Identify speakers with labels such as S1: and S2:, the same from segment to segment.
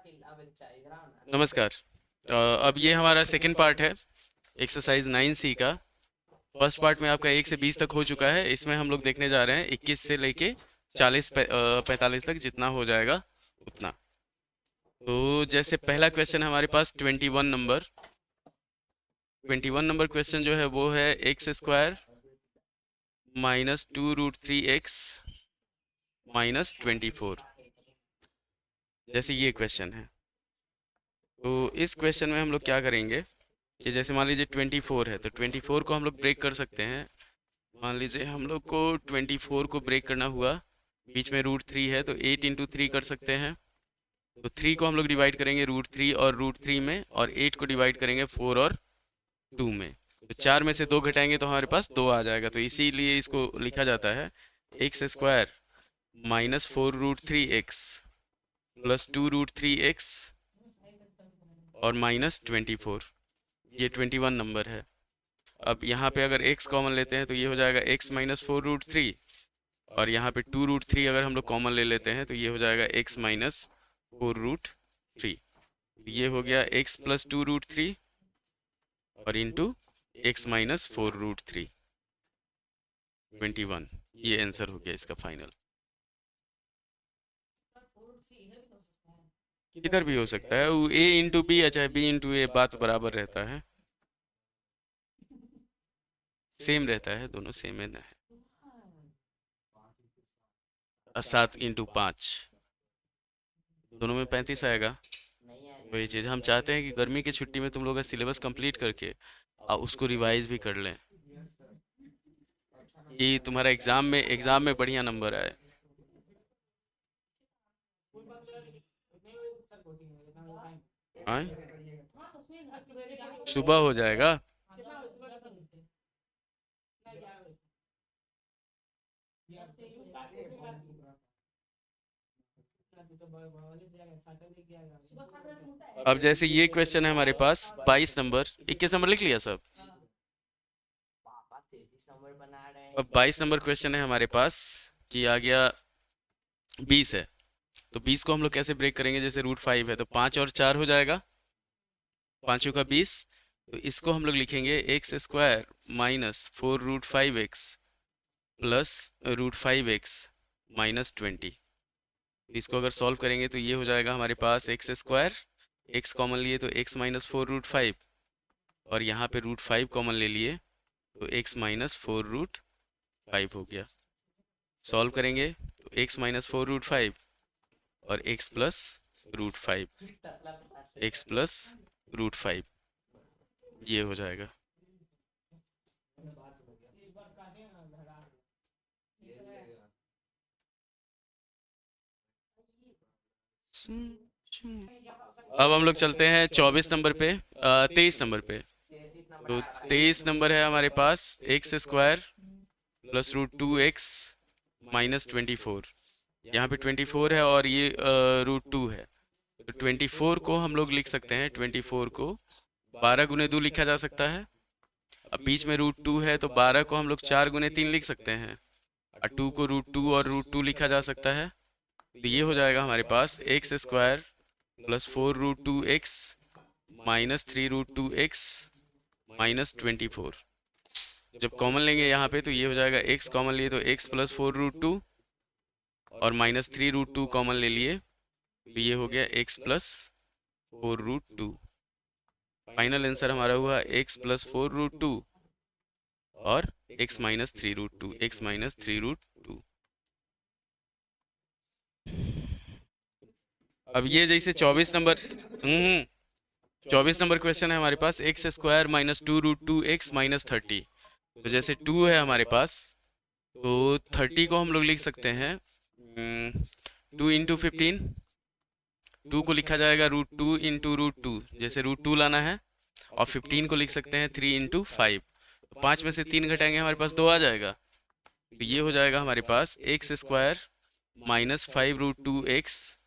S1: नमस्कार। अब ये हमारा सेकंड पार्ट है एक्सरसाइज 9C का। फर्स्ट पार्ट में आपका 1 से 20 तक हो चुका है। इसमें हम लोग देखने जा रहे हैं 21 से लेके 45 तक, जितना हो जाएगा उतना। तो जैसे पहला क्वेश्चन हमारे पास 21 नंबर क्वेश्चन जो है वो है x² -2√3x -24। जैसे ये क्वेश्चन है, तो इस क्वेश्चन में हम लोग क्या करेंगे कि जैसे मान लीजिए 24 है, तो 24 को हम लोग ब्रेक कर सकते हैं। मान लीजिए हम लोग को 24 को ब्रेक करना हुआ, बीच में √3 है तो 8 × 3 कर सकते हैं। तो 3 को हम लोग डिवाइड करेंगे √3 और √3 में, और 8 को डिवाइड करेंगे 4 और 2 में। तो 4 में से 2 घटाएंगे तो हमारे पास 2 आ जाएगा। तो इसीलिए इसको लिखा जाता है x² -4√3x +2√3x और -24। ये 21 नंबर है। अब यहाँ पे अगर x कॉमन लेते हैं तो ये हो जाएगा x -4√3, और यहाँ पे 2√3 अगर हम लोग कॉमन ले लेते हैं तो ये हो जाएगा x -4√3। ये हो गया x +2√3 और इंटू x -4√3, 21। ये आंसर हो गया इसका फाइनल। किधर भी हो सकता है, वो a इंटू बी या चाहे b इंटू ए, बात बराबर रहता है, सेम रहता है, दोनों सेम है ना। 7 × 5, दोनों में 35 आएगा। वही चीज़ हम चाहते हैं कि गर्मी की छुट्टी में तुम लोग का सिलेबस कंप्लीट करके उसको रिवाइज भी कर लें, कि तुम्हारा एग्जाम में बढ़िया नंबर आए। आए? सुबह हो जाएगा। अब जैसे ये क्वेश्चन है हमारे पास 22 नंबर, 21 नंबर लिख लिया सब। अब 22 नंबर क्वेश्चन है हमारे पास कि आ गया 20 है। तो 20 को हम लोग कैसे ब्रेक करेंगे, जैसे √5 है तो 5 और 4 हो जाएगा, 5 का 20। तो इसको हम लोग लिखेंगे x² -4√5x +√5x -20। इसको अगर सॉल्व करेंगे तो ये हो जाएगा हमारे पास x², x कॉमन लिए तो x -4√5, और यहाँ पे √5 कॉमन ले लिए तो x -4√5 हो गया। सॉल्व करेंगे तो x -4√5 और x+√5, x+√5, ये हो जाएगा। अब हम लोग चलते हैं 24 नंबर पे, 23 नंबर पे। तो 23 नंबर है हमारे पास x² +√2x -24। यहाँ पे 24 है और ये √2 है। तो 24 को हम लोग लिख सकते हैं, 24 को 12 × 2 लिखा जा सकता है। अब बीच में √2 है तो 12 को हम लोग 4 × 3 लिख सकते हैं, और 2 को √2 और √2 लिखा जा सकता है। तो ये हो जाएगा हमारे पास x² +4√2x -3√2x -24। जब कॉमन लेंगे यहाँ पे तो ये हो जाएगा, x कॉमन लिए तो x +4√2 और -3√2 कॉमन ले लिए तो ये हो गया x +4√2। फाइनल आंसर हमारा हुआ x +4√2 और x -3√2, x -3√2। अब ये जैसे 24 नंबर क्वेश्चन है हमारे पास x² -2√2x -30। तो जैसे 2 है हमारे पास, तो 30 को हम लोग लिख सकते हैं 2 × 15। 2 को लिखा जाएगा √2 × √2, जैसे √2 लाना है, और 15 को लिख सकते हैं 3 × 5। तो 5 में से 3 घटाएंगे हमारे पास 2 आ जाएगा। तो ये हो जाएगा हमारे पास x² -5√2x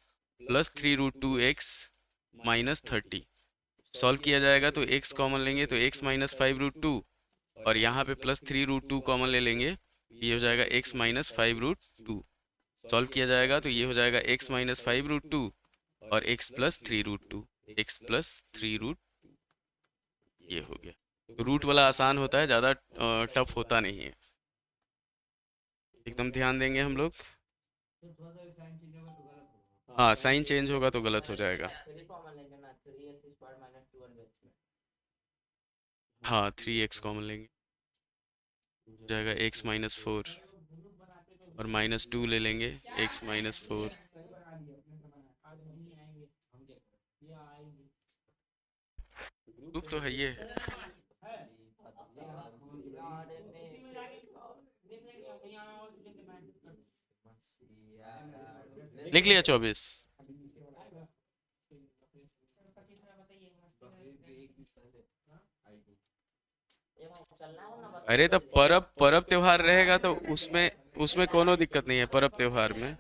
S1: +3√2x -30। सॉल्व किया जाएगा तो x कॉमन लेंगे तो x -5√2, और यहाँ पे +3√2 कॉमन ले लेंगे, ये हो जाएगा x -5√2। सॉल्व किया जाएगा तो ये हो जाएगा x -5√2 और x प्लस 3√2, x प्लस 3√, ये हो गया। तो रूट वाला आसान होता है, ज़्यादा टफ होता नहीं है। एकदम ध्यान देंगे हम लोग। हाँ, साइन चेंज होगा तो गलत हो जाएगा। हाँ, 3x कॉमन लेंगे, हो जाएगा x-4, और -2 ले लेंगे, x-4। ग्रुप तो है ये। लिख लिया 24। अरे तो परब परब त्योहार रहेगा तो उसमें उसमें कोनो दिक्कत नहीं है, परब त्योहार में।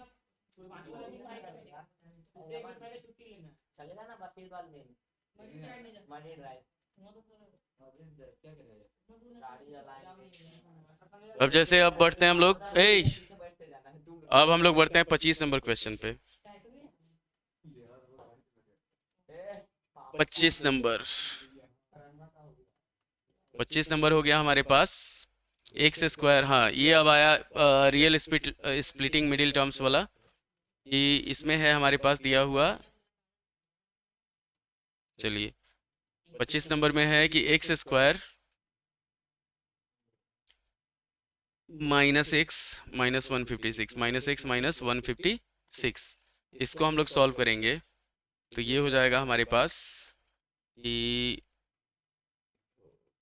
S1: अब जैसे अब बढ़ते हैं हम लोग, अब हम लोग बढ़ते हैं 25 नंबर क्वेश्चन पे। 25 नंबर, 25 नंबर हो गया हमारे पास x²। हाँ, ये अब आया रियल स्प्लिटिंग मिडिल टर्म्स वाला, कि इसमें है हमारे पास दिया हुआ। चलिए 25 नंबर में है कि x² -x -156 -x -156, इसको हम लोग सॉल्व करेंगे तो ये हो जाएगा हमारे पास कि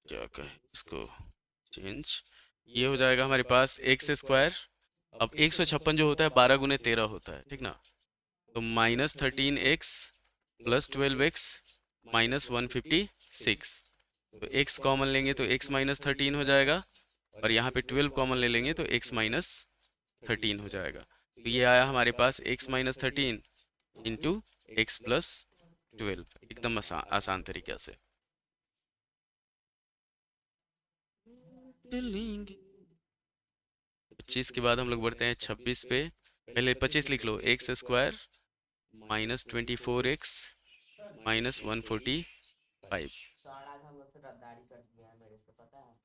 S1: क्या कहें इसको, चेंज। ये हो जाएगा हमारे पास x²। अब 156 जो होता है 12 गुने 13 होता है, ठीक ना। तो -13x प्लस 12x -156, तो x कॉमन लेंगे तो x -13 हो जाएगा, और यहाँ पे 12 कॉमन ले लेंगे तो x -13 हो जाएगा। तो ये आया हमारे पास x -13 इंटू x प्लस 12, एकदम आसान तरीके से। 25 के बाद हम लोग बढ़ते हैं 26 पे। पहले 25 लिख लो, x² -24x -145।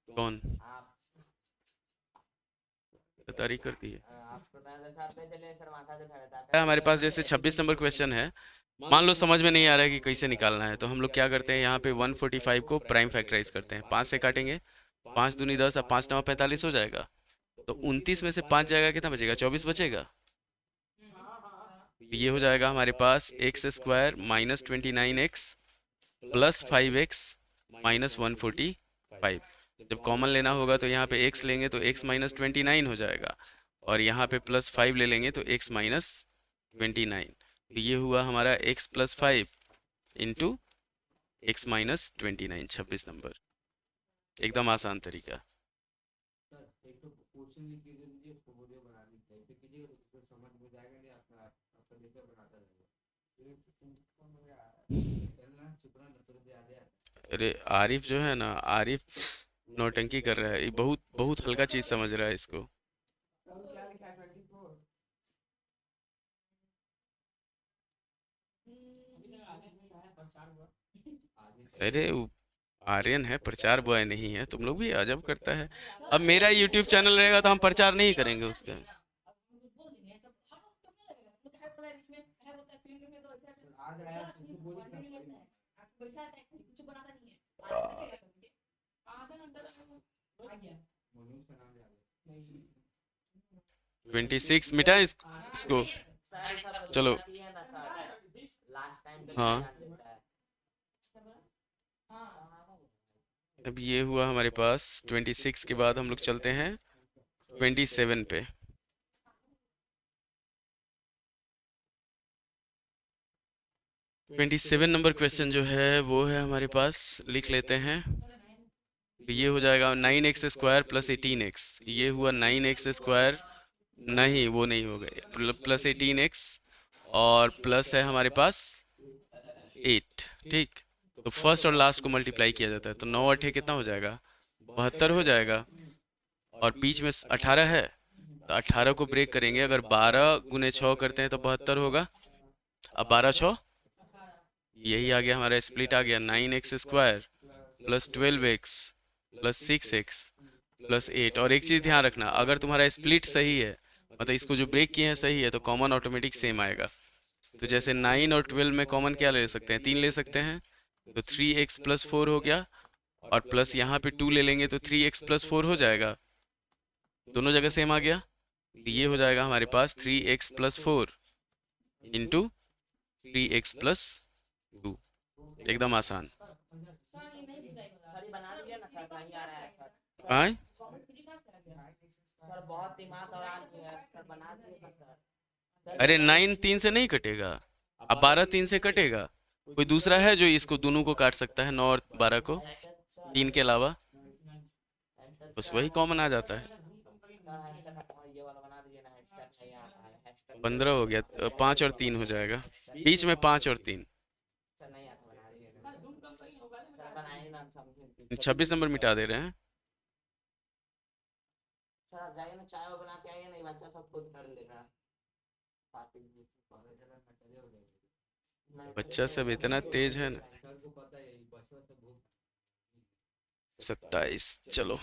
S1: कौन गद्दारी करती है? हमारे पास जैसे 26 नंबर क्वेश्चन है, मान लो समझ में नहीं आ रहा है कि कैसे निकालना है, तो हम लोग क्या करते हैं, यहाँ पे 145 को प्राइम फैक्टराइज करते हैं, 5 से काटेंगे, 5 दूनी 10 और 5 9 45 हो जाएगा। तो 29 में से 5 जाएगा, कितना बचेगा? 24 बचेगा। तो ये हो जाएगा हमारे पास x² -29x प्लस 5x -145। जब कॉमन लेना होगा तो यहाँ पे x लेंगे तो x -29 हो जाएगा, और यहाँ पे +5 ले लेंगे तो x -29। तो ये हुआ हमारा x + 5 इंटू x -29, 26 नंबर। एकदम आसान तरीका। अरे आरिफ जो है ना, आरिफ नौटंकी कर रहा है, ये बहुत बहुत हल्का चीज समझ रहा है इसको। अरे वो आर्यन है, प्रचार बॉय नहीं है। तुम लोग भी अजब करता है। अब मेरा यूट्यूब चैनल रहेगा तो हम प्रचार नहीं करेंगे उसका। आ, 26 मिटा इसको। चलो, हाँ, अब ये हुआ हमारे पास 26 के बाद हम लोग चलते हैं 27 पे। 27 नंबर क्वेश्चन जो है वो है हमारे पास, लिख लेते हैं। तो ये हो जाएगा 9x² + 18x। ये हुआ 9x², नहीं वो नहीं होगा, प्लस 18x, और प्लस है हमारे पास 8, ठीक। तो फर्स्ट और लास्ट को मल्टीप्लाई किया जाता है, तो 9 8 कितना हो जाएगा? 72 हो जाएगा, और बीच में 18 है, तो 18 को ब्रेक करेंगे, अगर 12 गुने 6 करते हैं तो 72 होगा। अब 12 6 यही आ गया हमारा स्प्लिट आ गया 9x² plus 12x plus 6x plus 8। और एक चीज़ ध्यान रखना, अगर तुम्हारा स्प्लिट सही है, मतलब इसको जो ब्रेक किए हैं सही है, तो कॉमन ऑटोमेटिक सेम आएगा। तो जैसे 9 और 12 में कॉमन क्या ले सकते हैं, 3 ले सकते हैं, तो 3x प्लस 4 हो गया, और प्लस यहाँ पे 2 ले लेंगे तो 3x प्लस 4 हो जाएगा, दोनों जगह सेम आ गया। तो ये हो जाएगा हमारे पास 3x plus 4 into 3x plus 2। एकदम आसान। हाँ, अरे 9 3 से नहीं कटेगा, अब 12 3 से कटेगा। कोई दूसरा है जो इसको दोनों को काट सकता है, 9 और 12 को, 3 के अलावा? बस वही कॉमन आ जाता है। 15 हो गया, 5 और 3 हो जाएगा, बीच में 5 और 3। 26 नंबर मिटा दे रहे हैं। बच्चा सब इतना तेज है ना। 27, चलो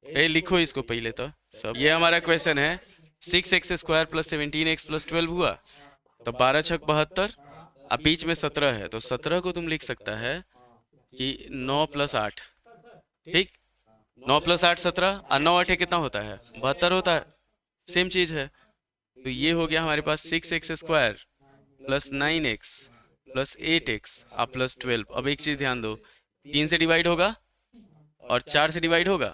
S1: ए लिखो इसको पहले तो सब। ये हमारा क्वेश्चन है 6x² प्लस 17x प्लस 12 हुआ, तो 12 छक 72, अब बीच में 17 है, तो 17 को तुम लिख सकता है कि 9 प्लस 8, ठीक, 9 प्लस 8 17, और 9 8 कितना होता है, 72 होता है, सेम चीज है। तो ये हो गया हमारे पास 6x² plus 9x plus 8x और प्लस 12। अब एक चीज ध्यान दो, 3 से डिवाइड होगा और 4 से डिवाइड होगा,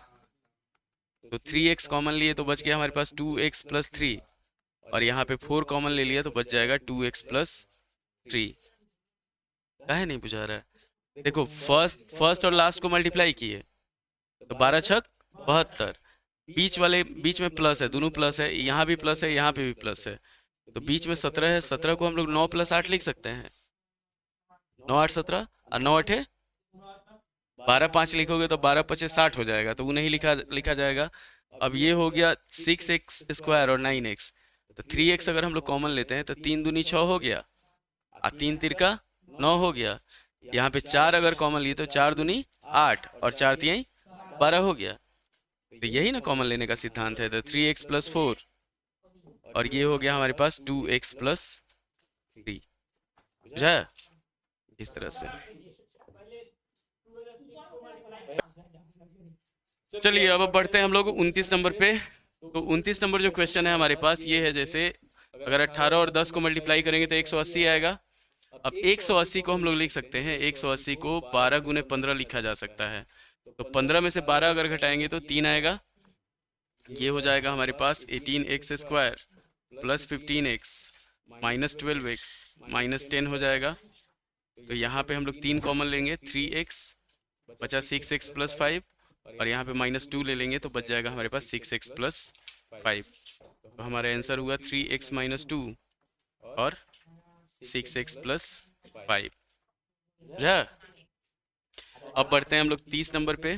S1: तो 3x कॉमन लिए तो बच गया हमारे पास 2x प्लस 3, और यहाँ पे 4 कॉमन ले लिया तो बच जाएगा 2x प्लस 3। काहे नहीं बुझा रहा है? देखो फर्स्ट और लास्ट को मल्टीप्लाई किए तो 12 छक 72, बीच में प्लस है, दोनों प्लस है, यहाँ भी प्लस है, यहाँ पे भी प्लस है, तो बीच में 17 है, 17 को हम लोग 9 प्लस 8 लिख सकते हैं, 9 8 17, और 9 8 12 5 लिखोगे तो 12 5 60 हो जाएगा, तो वो नहीं लिखा जाएगा। अब ये हो गया 6x² और 9x, तो 3x अगर हम लोग कॉमन लेते हैं तो 3 दूनी 6 हो गया, और 3 तिरका 9 हो गया। यहाँ पे 4 अगर कॉमन लिए तो 4 दूनी 8, और 4 तिहाई 12 हो गया। तो यही ना कॉमन लेने का सिद्धांत है, तो 3x प्लस 4, और ये हो गया हमारे पास 2x प्लस 3। बुझा इस तरह से। चलिए अब बढ़ते हैं हम लोग 29 नंबर पे। तो 29 नंबर जो क्वेश्चन है हमारे पास ये है, जैसे अगर 18 और 10 को मल्टीप्लाई करेंगे तो 180 आएगा। अब 180 को हम लोग लिख सकते हैं, 180 को 12 गुने 15 लिखा जा सकता है, तो 15 में से 12 अगर घटाएंगे तो 3 आएगा। ये हो जाएगा हमारे पास 18x² plus 15x minus 12x minus 10 हो जाएगा। तो यहाँ पे हम लोग 3 कॉमन लेंगे, 3x बचा 6x प्लस 5, और यहाँ पे माइनस 2 ले लेंगे तो बच जाएगा हमारे पास 6x प्लस 5। तो हमारा आंसर हुआ 3x माइनस 2 और 6x प्लस 5। अब बढ़ते हैं हम लोग 30 नंबर पे।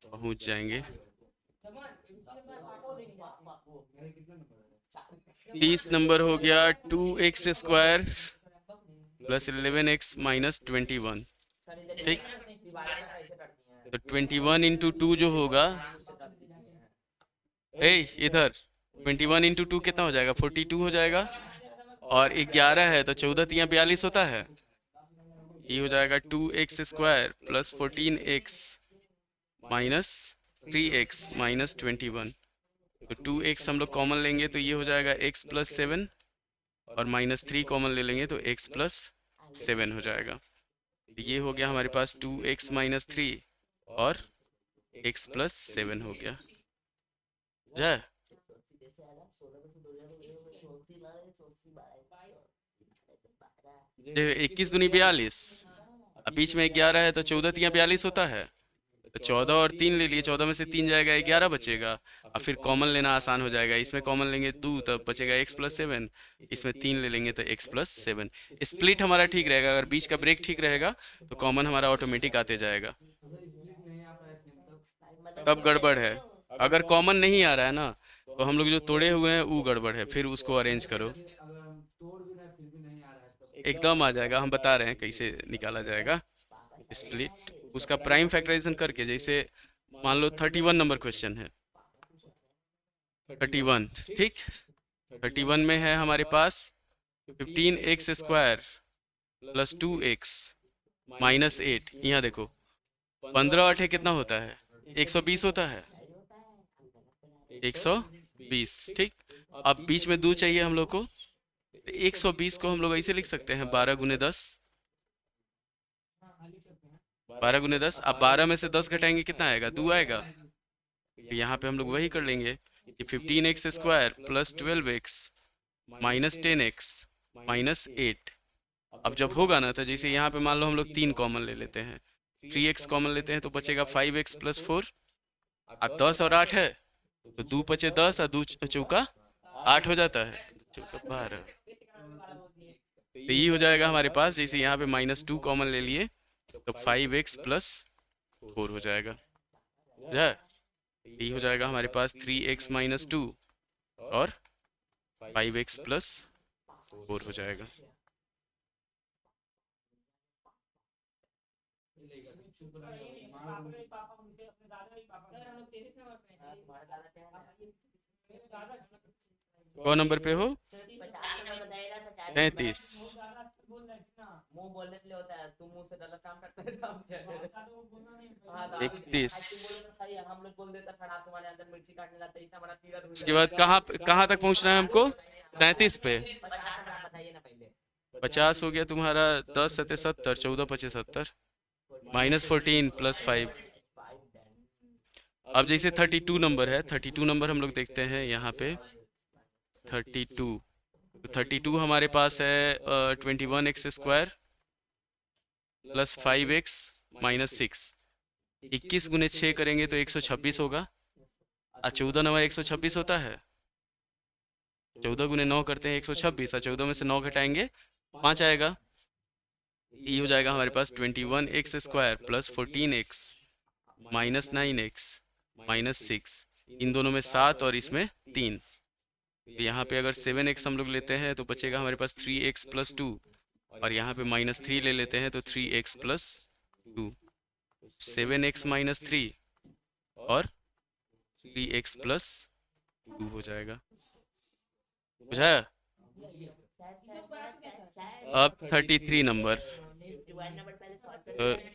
S1: पहुंच जाएंगे। 30 नंबर हो गया 2x² प्लस 11x माइनस 21, ठीक। तो 21 इंटू 2 जो होगा, इधर 21 इंटू 2 कितना हो जाएगा, 42 हो जाएगा, और 11 है तो 14 तिया 42 होता है। ये हो जाएगा 2x² plus 14x minus 3x minus 21। तो 2x हम लोग कॉमन लेंगे तो ये हो जाएगा x प्लस 7, और माइनस 3 कॉमन ले लेंगे तो x प्लस 7 हो जाएगा। तो ये हो गया हमारे पास 2x माइनस 3 और x प्लस 7 हो गया। जय 21 दूनी 42, अब बीच में 11 है तो 14 तिया 42 होता है, तो 14 और 3 ले लिए, 14 में से 3 जाएगा, 11 बचेगा। अब फिर कॉमन लेना आसान हो जाएगा, इसमें कॉमन लेंगे 2 तब बचेगा x प्लस 7, इसमें 3 ले लेंगे तो x प्लस 7। स्प्लिट हमारा ठीक रहेगा, अगर बीच का ब्रेक ठीक रहेगा तो कॉमन हमारा ऑटोमेटिक आते जाएगा। तब गड़बड़ है, अगर कॉमन नहीं आ रहा है ना तो हम लोग जो तोड़े हुए हैं वो गड़बड़ है, फिर उसको अरेंज करो। एकदम आ जाएगा, हम बता रहे हैं कैसे निकाला जाएगा। स्प्लिट उसका प्राइम फैक्टराइजेशन करके, जैसे मान लो 31 नंबर क्वेश्चन है, 31, ठीक। 31 में है हमारे पास 15x² प्लस 2x माइनस 8। यहाँ देखो 15 8 कितना होता है, 120 होता है, 120, ठीक। अब बीच में 2 चाहिए हम लोग को, 120 को हम लोग ऐसे लिख सकते हैं 12 × 10, 12 × 10। अब 12 में से 10 घटाएंगे कितना आएगा, 2 आएगा। तो यहाँ पे हम लोग वही कर लेंगे कि 15x² plus 12x minus 10x minus 8। अब जब होगा ना, तो जैसे यहाँ पे मान लो हम लोग 3 कॉमन ले लेते हैं, 3x कॉमन लेते हैं तो बचेगा 5x प्लस 4। अब 10 और 8 है तो 2 बचे 10 और 2 चौका 8 हो जाता है, चौका 12। तो ये हो जाएगा हमारे पास, जैसे यहाँ पे -2 कॉमन ले लिए तो 5x प्लस 4 हो जाएगा। जा ये हो जाएगा हमारे पास 3x माइनस 2 और 5x प्लस 4 हो जाएगा। कौन नंबर पे हो, 33।
S2: मुंह बोलने के लिए होता है, तू मुंह से गलत काम करता है तो हम क्या करें? हाँ, तो
S1: 31।
S2: सही है, हम लोग बोल देता खड़ा तुम्हारे अंदर मिर्ची काटने जाता है, इतना बड़ा कीड़ा ढूंढ
S1: उसके
S2: जाता
S1: बाद कहाँ तक पहुंचना है हमको, 33 पे।
S2: 50 बताइए ना पहले।
S1: 50 हो गया तुम्हारा, 10 7 70, 14 5 70, -14 प्लस 5। अब जैसे 32 नंबर है, 32 नंबर हम लोग देखते हैं यहाँ पे 32। 32 हमारे पास है 21x² प्लस 5x माइनस 6। 21 × 6 करेंगे तो 126 होगा, और 14 नंबर 126 होता है, 14 × 9 करते हैं 126, और 14 में से 9 घटाएंगे 5 आएगा। ये हो जाएगा हमारे पास 21x² plus 14x minus 9x minus 6। इन दोनों में 7 और इसमें 3। तो यहाँ पे अगर 7x हम लोग लेते हैं तो बचेगा हमारे पास 3x प्लस 2, और यहाँ पे -3 ले लेते हैं तो 3x प्लस 2। 7x माइनस 3 और 3x प्लस 2 हो जाएगा, बुझाया। अब 33 नंबर,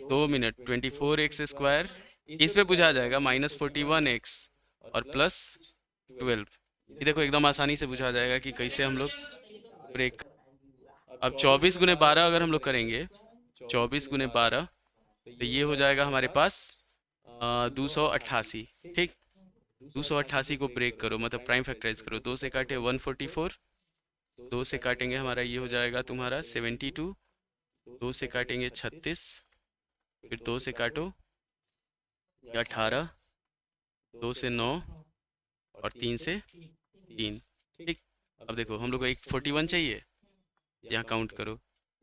S1: 2 मिनट, 24x², इस पे बुझा जाएगा -41x और प्लस 12। ये देखो एकदम आसानी से बुझा जाएगा कि कैसे हम लोग ब्रेक। अब 24 × 12 अगर हम लोग करेंगे, 24 × 12 तो ये हो जाएगा हमारे पास 288, ठीक। 288 को ब्रेक करो, मतलब प्राइम फैक्टराइज करो, 2 से काटे 144, 2 से काटेंगे हमारा ये हो जाएगा तुम्हारा 72, 2 से काटेंगे 36, फिर 2 से काटो 18, 2 से 9 और 3 से 3, ठीक। अब देखो हम लोग को एक 41 चाहिए, यहाँ काउंट करो,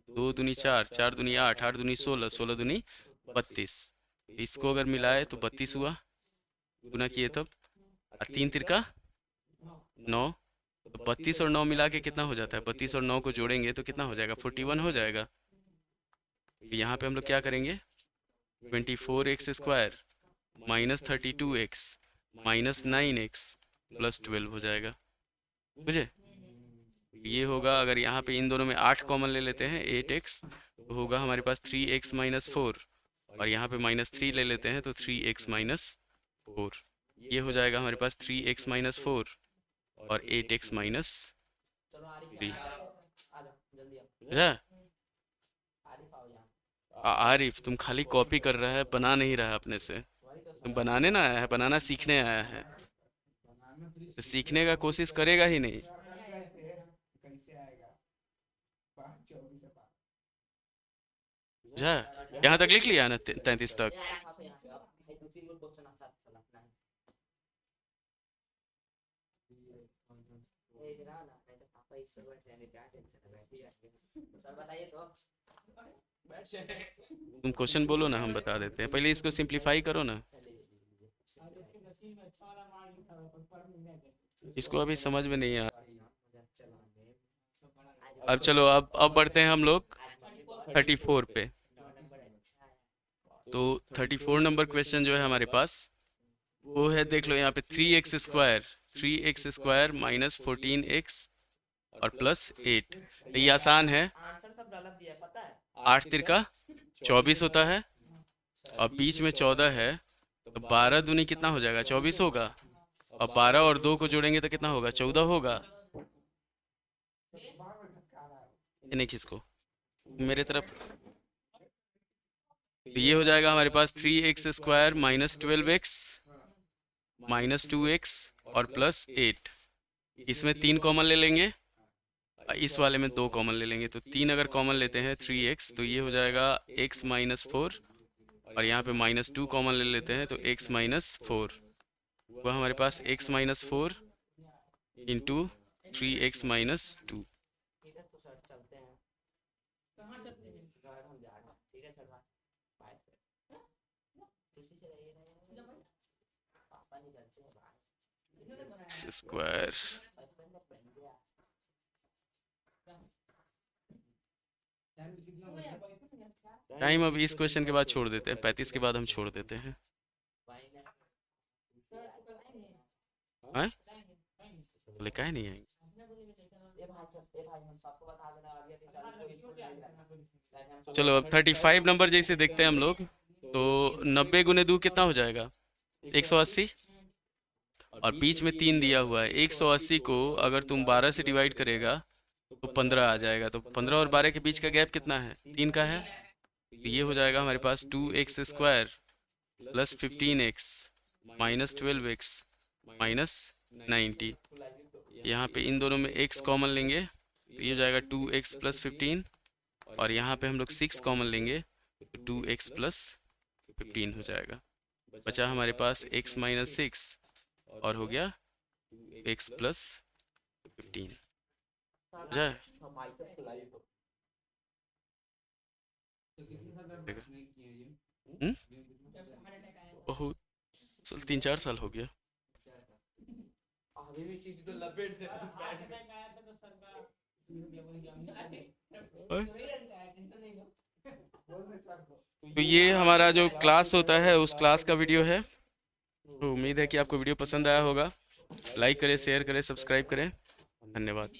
S1: 2 दूनी 4, 4 दूनी 8, 8 दूनी 16, 16 दूनी 32। इसको अगर मिलाए तो 32 हुआ, गुना किए तब, और 3 तिरका 9। तो 32 और 9 मिला के कितना हो जाता है, 32 और 9 को जोड़ेंगे तो कितना हो जाएगा, 41 हो जाएगा। तो यहाँ पे हम लोग क्या करेंगे, 24x² minus 32x minus 9x plus 12 हो जाएगा, बुझे। ये होगा, अगर यहाँ पे इन दोनों में 8 कॉमन ले लेते हैं, 8x, तो होगा हमारे पास 3x माइनस 4, और यहाँ पे -3 ले लेते हैं तो 3x माइनस 4। ये हो जाएगा हमारे पास 3x माइनस 4 और 8x माइनस 3। आरिफ तुम खाली कॉपी कर रहा है, बना नहीं रहा अपने से। तुम बनाने ना आया है, बनाना सीखने आया है, तो सीखने का कोशिश करेगा ही नहीं। जा, यहाँ तक लिख लिया ना, 33 तक। तुम क्वेश्चन बोलो ना, हम बता देते हैं, पहले इसको सिंप्लीफाई करो ना। इसको अभी समझ में नहीं आया। अब चलो, अब बढ़ते हैं हम लोग 34 पे। तो 34 नंबर क्वेश्चन जो है हमारे पास, वो है, देख लो यहाँ पे 3x स्क्वायर माइनस 14x और प्लस 8। ये आसान है।
S2: आंसर सब गलत दिया है, पता है।
S1: 8 तिरका 24 होता है, और बीच में 14 है, तो 12 दूनी कितना हो जाएगा, 24 होगा। और 12 और 2 को जोड़ेंगे तो कितना होगा, 14 होगा। ये नहीं खिसको मेरे तरफ। तो ये हो जाएगा हमारे पास 3x square minus 12x minus 2x और प्लस 8। इसमें 3 कॉमन ले लेंगे, इस वाले में 2 कॉमन ले लेंगे। तो 3 अगर कॉमन लेते हैं 3x, तो ये हो जाएगा x माइनस 4, और यहाँ पे माइनस 2 कॉमन ले लेते हैं तो x माइनस 4। वह हमारे पास x minus 4 into 3x minus 2।
S2: ठीक है, तो सर चलते हैं। कहाँ चलते हैं? घर हम जा रहे हैं। ठीक है सर, बाय सर। किसी से रहिए नहीं, पापा निकलते हैं बाहर।
S1: x स्क्वायर
S2: बचपन में बन गया।
S1: टाइम अब इस क्वेश्चन के बाद छोड़ देते हैं, 35 के बाद हम छोड़ देते हैं। हैं? बोले काहे नहीं आएंगे? चलो अब 35 नंबर जैसे देखते हैं हम लोग। तो 90 गुने 2 कितना हो जाएगा, 180। और बीच में 3 दिया हुआ है। 180 को अगर तुम 12 से डिवाइड करेगा तो 15 आ जाएगा। तो 15 और 12 के बीच का गैप कितना है, 3 का है। तो ये हो जाएगा हमारे पास 2x square plus 15x minus 12x minus 90। यहाँ पे इन दोनों में x कॉमन लेंगे तो ये हो जाएगा 2x प्लस 15, और यहाँ पे हम लोग 6 कॉमन लेंगे तो 2x प्लस 15 हो जाएगा। बचा हमारे पास x माइनस 6 और हो गया x प्लस 15 हो जाए। बहुत 3-4 साल हो गया।
S2: अभी भी चीज तो लपेट
S1: तो ये हमारा जो क्लास होता है उस क्लास का वीडियो है। तो उम्मीद है कि आपको वीडियो पसंद आया होगा। लाइक करें, शेयर करें, सब्सक्राइब करें। धन्यवाद।